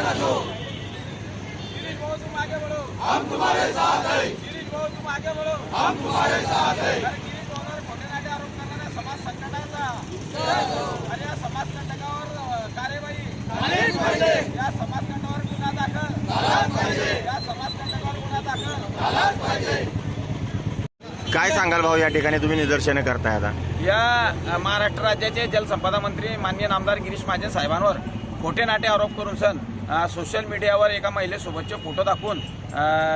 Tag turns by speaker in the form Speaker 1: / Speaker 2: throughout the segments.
Speaker 1: गिरीश भाऊ तुम आगे बढ़ो,
Speaker 2: हम तुम्हारे साथ हैं।
Speaker 1: गिरीश भाऊ तुम आगे बढ़ो,
Speaker 2: हम तुम्हारे साथ हैं।
Speaker 1: तर गिरीश भाऊंवर खोटे नाटे आरोप करणाऱ्या समाज संघटनांचा आणि या समाज कंटकावर कार्यवाही
Speaker 2: झालीच पाहिजे,
Speaker 1: या समाज कंटकावर गुन्हा दाखल
Speaker 2: झालाच पाहिजे,
Speaker 1: या समाज कंटकावर गुन्हा दाखल
Speaker 2: झालाच पाहिजे।
Speaker 3: काय सांगाल भाऊ, या ठिकाणी तुम्ही निदर्शने करताय आता?
Speaker 1: या महाराष्ट्र राज्याचे जलसंपदा मंत्री माननीय नामदार गिरीश महाजन साहेबांवर खोटे नाटे आरोप करून सोशल मीडियावर एका महिलेसोबतचे फोटो दाखवून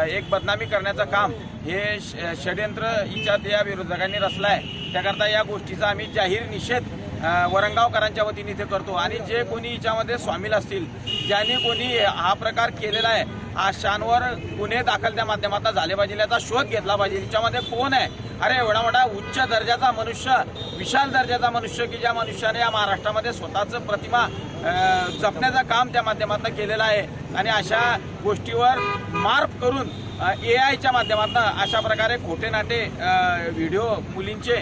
Speaker 1: एक बदनामी करण्याचं काम हे षडयंत्र हिच्यात या विरोधकांनी रचलं आहे। त्याकरता या गोष्टीचा आम्ही जाहीर निषेध वरंगावकरांच्या वतीने इथे करतो आणि जे कोणी हिच्यामध्ये सामील असतील, ज्यांनी कोणी हा प्रकार केलेला आहे, अशांवर गुन्हे दाखल त्या माध्यमातून झाले पाहिजे, याचा शोध घेतला पाहिजे। हिच्यामध्ये कोण आहे? अरे एवढा मोठा उच्च दर्जाचा मनुष्य, विशाल दर्जाचा मनुष्य की ज्या मनुष्याने या महाराष्ट्रामध्ये स्वतःचं प्रतिमा जपण्याचं काम त्या माध्यमातून केलेलं आहे आणि अशा गोष्टीवर मार्क करून AI च्या माध्यमातून अशा प्रकारे खोटे नाटे व्हिडिओ मुलींचे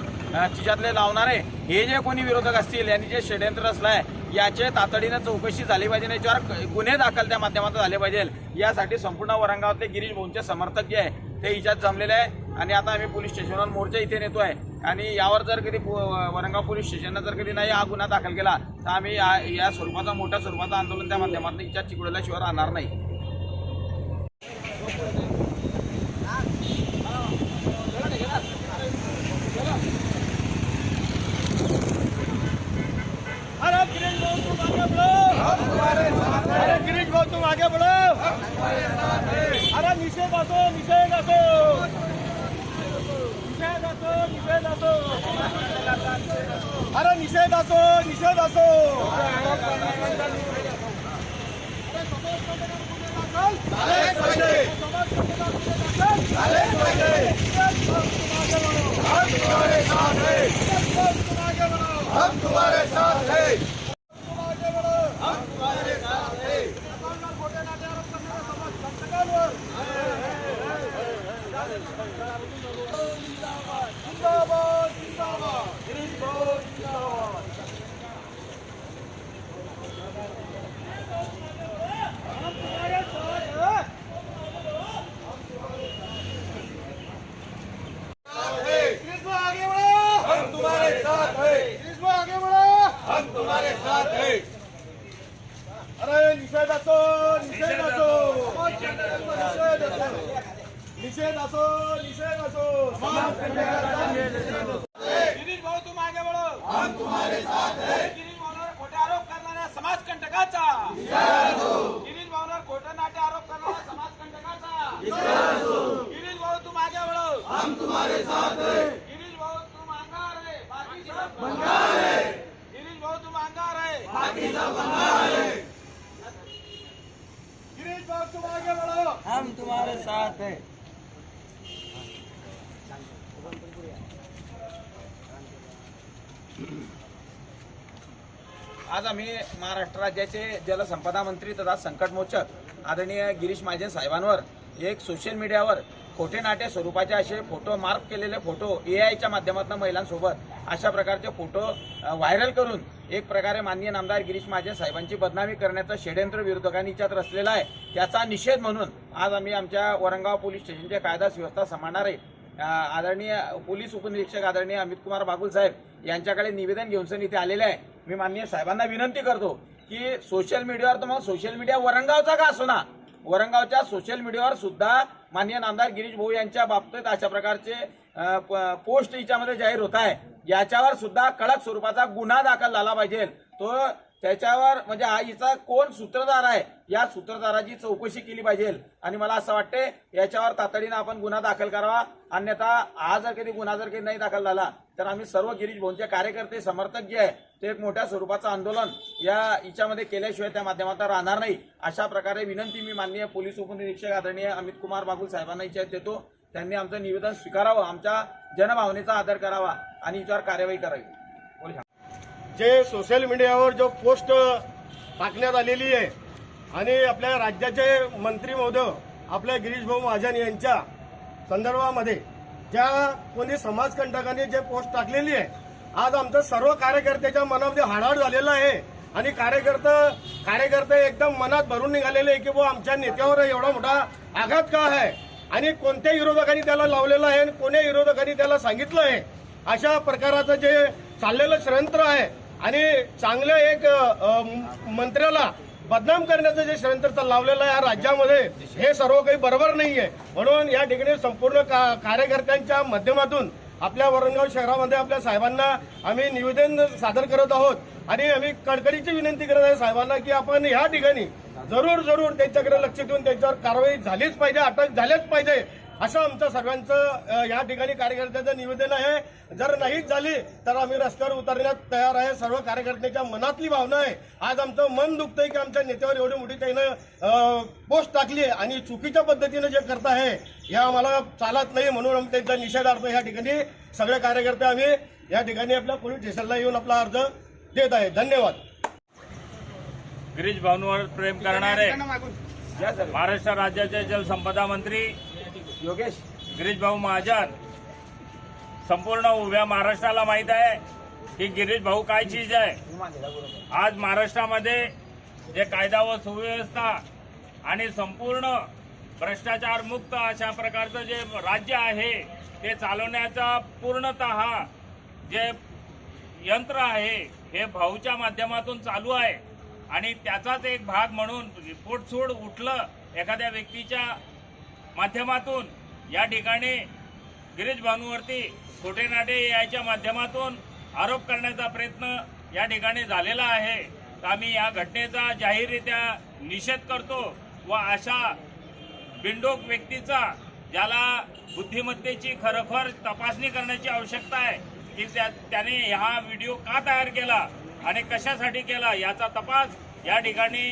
Speaker 1: तिच्यातले लावणारे हे जे कोणी विरोधक असतील, यांनी जे षडयंत्र रचलं आहे याचे तातडीनं चौकशी झाली पाहिजे, याच्यावर गुन्हे दाखल त्या माध्यमातून झाले पाहिजे। यासाठी संपूर्ण वरंगावातले गिरीश भाऊंचे समर्थक जे आहे ते हिच्यात जमलेले आहे आणि आता आम्ही पोलीस स्टेशनवर मोर्चा इथे नेतो आहे आणि यावर जर कधी वरंगाव पोलीस स्टेशननं जर कधी नाही हा गुन्हा दाखल केला तर आम्ही या स्वरूपाचा मोठ्या स्वरूपाचं आंदोलन त्या माध्यमातून हिच्यात चिघळल्याशिवाय राहणार नाही। अरे गिरीश भाऊ तुम आगे बढ़ो,
Speaker 2: हम तुम्हारे साथ हैं।
Speaker 1: अरे गिरीश भाऊ तुम आगे बढ़ो,
Speaker 2: हम तुम्हारे साथ हैं।
Speaker 1: अरे निषेध असो, निषेध असो, निषेध असो, निषेध असो, अरे निषेध असो, निषेध असो।
Speaker 2: झालेच पाहिजे, झालेच पाहिजे। हम तुम्हारे साथ हैं, हम तुम्हारे साथ हैं, हम तुम्हारे साथ हैं।
Speaker 1: जिंदाबाद, जिंदाबाद, गिरीश भाऊ जिंदाबाद। हम तुम्हारे साथ हैं। गिरीश भाऊ आगे बढ़ो,
Speaker 2: हम तुम्हारे साथ हैं,
Speaker 1: गिरीश भाऊ आगे बढ़ो।
Speaker 2: हम तुम्हारे साथ हैं।
Speaker 1: अरे निषेध असो, निषेध असो, निषेध असो, निषेध असो, निषेध असो। गिरीश भाऊ तुम आगे बढ़ो,
Speaker 2: हम तुम्हारे साथ हैं।
Speaker 1: गिरीश भाऊंवर खोटे आरोप करणाऱ्या समाज कंटकाचा, गिरीश भाऊंवर खोटे नाटे आरोप करणाऱ्या समाज कंटकाचा, गिरीश भाऊ तुम आगे बढ़ो,
Speaker 2: हम तुम्हारे साथ हैं।
Speaker 1: गिरीश भाऊ तुम अंगार है, बाकी सब
Speaker 2: बंगाल है,
Speaker 1: गिरीश भाऊ तुम अंगार है,
Speaker 2: बाकी सब बंगाल है।
Speaker 1: गिरीश भाऊ तुम आगे बढ़ो,
Speaker 4: हम तुम्हारे साथ हैं।
Speaker 1: आज आम्ही महाराष्ट्र राज्याचे जलसंपदा मंत्री तथा संकटमोचक आदरणीय गिरीश महाजन साहेबांवर एक सोशल मीडियावर खोटे नाटे स्वरूपाचे असे फोटो मार्क केलेले फोटो AI च्या माध्यमातून महिलांसोबत अशा प्रकारचे फोटो व्हायरल करून एक प्रकारे माननीय नामदार गिरीश महाजन साहेबांची बदनामी करण्याचं षडयंत्र विरोधकांनी याच्यात रचलेलं आहे। त्याचा निषेध म्हणून आज आम्ही आमच्या वरंगाव पोलीस स्टेशनचे कायदा सुव्यवस्था सांभाळणारे आदरणीय पोलीस उपनिरीक्षक आदरणीय अमित कुमार बागुल साहेब यांच्याकडे निवेदन घेऊन इथे आलेले आहे। मी माननीय साहेबांना विनंती करतो की सोशल मीडियावर तर मग सोशल मीडिया वरंगावचा का असो ना, वरंगावच्या सोशल मीडियावर सुद्धा माननीय नामदार गिरीश भाऊ यांच्या बाबतीत अशा प्रकारचे पोस्ट हिच्यामध्ये जाहीर होत आहे, याच्यावर सुद्धा कडक स्वरूपाचा गुन्हा दाखल झाला पाहिजे। तो त्याच्यावर म्हणजे हा हिचा कोण सूत्रधार आहे या सूत्रधाराची चौकशी केली पाहिजे आणि मला असं वाटते याच्यावर तातडीनं आपण गुन्हा दाखल करावा, अन्यथा हा जर कधी गुन्हा जर कधी नाही दाखल झाला तर आम्ही सर्व गिरीश भाऊंचे कार्यकर्ते समर्थक जे आहे ते एक मोठ्या स्वरूपाचं आंदोलन या हिच्यामध्ये केल्याशिवाय त्या माध्यमातून राहणार नाही। अशा प्रकारे विनंती मी माननीय पोलीस उपनिरीक्षक आदरणीय अमित कुमार बागुल साहेबांना इच्छा देतो, त्यांनी आमचं निवेदन स्वीकारावं, आमच्या जनभावनेचा आदर करावा आणि याच्यावर कार्यवाही करावी।
Speaker 5: जे सोशल मीडियावर जो पोस्ट टाकण्यात आलेली आहे आणि आपल्या राज्याचे मंत्री महोदय आपल्या गिरीश भाऊ महाजन यांच्या संदर्भामध्ये ज्या कोणी समाजकंटकांनी जे पोस्ट टाकलेली आहे, आज आमचं सर्व कार्यकर्त्याच्या मनामध्ये हाडाड झालेलं आहे आणि कार्यकर्ते एकदम मनात भरून निघालेले की बुवा आमच्या नेत्यावर एवढा मोठा आघात का आहे आणि कोणत्या विरोधकांनी त्याला लावलेलं आहे आणि कोण्या विरोधकांनी त्याला सांगितलं आहे, अशा प्रकाराचं जे चाललेलं षडयंत्र आहे आणि चांगल्या एक मंत्र्याला बदनाम करण्याचं जे षडयंत्र लावलेलं आहे या राज्यामध्ये, हे सर्व काही बरोबर नाहीये. म्हणून या ठिकाणी संपूर्ण कार्यकर्त्यांच्या माध्यमातून आपल्या वरणगाव शहरामध्ये आपल्या साहेबांना आम्ही निवेदन सादर करत आहोत आणि आम्ही कडकडीची विनंती करत आहे साहेबांना की आपण या ठिकाणी जरूर त्यांच्याकडे लक्ष देऊन त्यांच्यावर कारवाई झालीच पाहिजे, अटक झालीच पाहिजे, असं आमचं सर्वांचं या ठिकाणी कार्यकर्त्यांचं निवेदन आहे. जर नाहीच झाली तर आम्ही रस्त्यावर उतरण्यात तयार आहे. सर्व कार्यकर्त्यांच्या मनातली भावना आहे. आज आमचं मन दुखतंय की आमच्या नेत्यावर एवढी मोठी त्यानं पोस्ट टाकली आहे आणि चुकीच्या पद्धतीनं जे करत आहे हे आम्हाला चालत नाही. म्हणून आम्ही त्यांचा निषेधार्थ या ठिकाणी सगळे कार्यकर्ते आम्ही या ठिकाणी आपल्या पोलीस स्टेशनला येऊन आपला अर्ज देत आहे. धन्यवाद.
Speaker 6: गिरीश भाऊंवर प्रेम करणारे महाराष्ट्र राज्याचे जलसंपदा मंत्री
Speaker 1: योगेश
Speaker 6: गिरीश भाऊ महाजन, संपूर्ण उभ्या महाराष्ट्राला माहित आहे की गिरीश भाऊ काय चीज आहे. आज महाराष्ट्रामध्ये जे कायदा व सुव्यवस्था आणि संपूर्ण भ्रष्टाचार मुक्त अशा प्रकारचं जे राज्य आहे ते चालवण्याचा पूर्णतः जे यंत्र आहे हे भाऊच्या माध्यमातून चालू आहे आणि त्याचाच एक भाग म्हणून पोटसूड उठलं एखाद्या व्यक्तीच्या माध्यमातून या ठिकाणी गिरीश भाऊंवरती खोटे नाटे याच्या माध्यमातून आरोप करण्याचा प्रयत्न या ठिकाणी झालेला आहे. तर आम्ही या घटनेचा जाहीररित्या निषेध करतो व अशा बिनडोक व्यक्तीचा, ज्याला बुद्धिमत्तेची खरोखर तपासणी करण्याची आवश्यकता आहे की त्याने हा व्हिडिओ का तयार केला आणि कशासाठी केला याचा तपास या ठिकाणी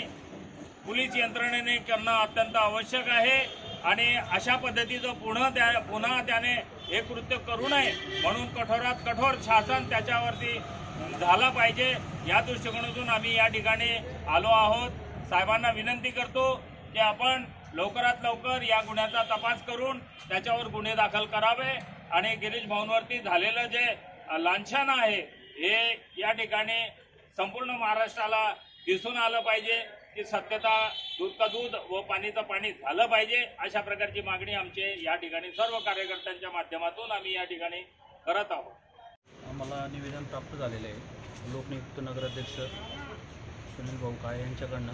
Speaker 6: पोलीस यंत्रणेने करणं अत्यंत आवश्यक आहे आणि अशा पद्धतीचं पुन्हा त्याने हे कृत्य करू नये म्हणून कठोरात कठोर शासन त्याच्यावरती झालं पाहिजे. या दृष्टिकोनातून आम्ही या ठिकाणी आलो आहोत. साहेबांना विनंती करतो की आपण लवकरात लवकर या गुन्ह्याचा तपास करून त्याच्यावर गुन्हे दाखल करावे आणि गिरीश भाऊंवरती झालेलं जे लांछन आहे हे या ठिकाणी संपूर्ण महाराष्ट्राला दिसून आलं पाहिजे की सत्यता दूध का दूध व पाणीचं पाणी झालं पाहिजे. अशा प्रकारची मागणी आमचे या ठिकाणी सर्व कार्यकर्त्यांच्या माध्यमातून आम्ही या ठिकाणी करत आहोत.
Speaker 4: आम्हाला निवेदन प्राप्त झालेले आहे लोकनियुक्त नगराध्यक्ष सुनील भाऊ काळे यांच्याकडनं.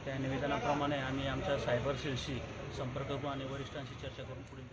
Speaker 4: त्या निवेदनाप्रमाणे आम्ही आमच्या सायबर सेलशी संपर्क करू आणि वरिष्ठांशी चर्चा करून पुढील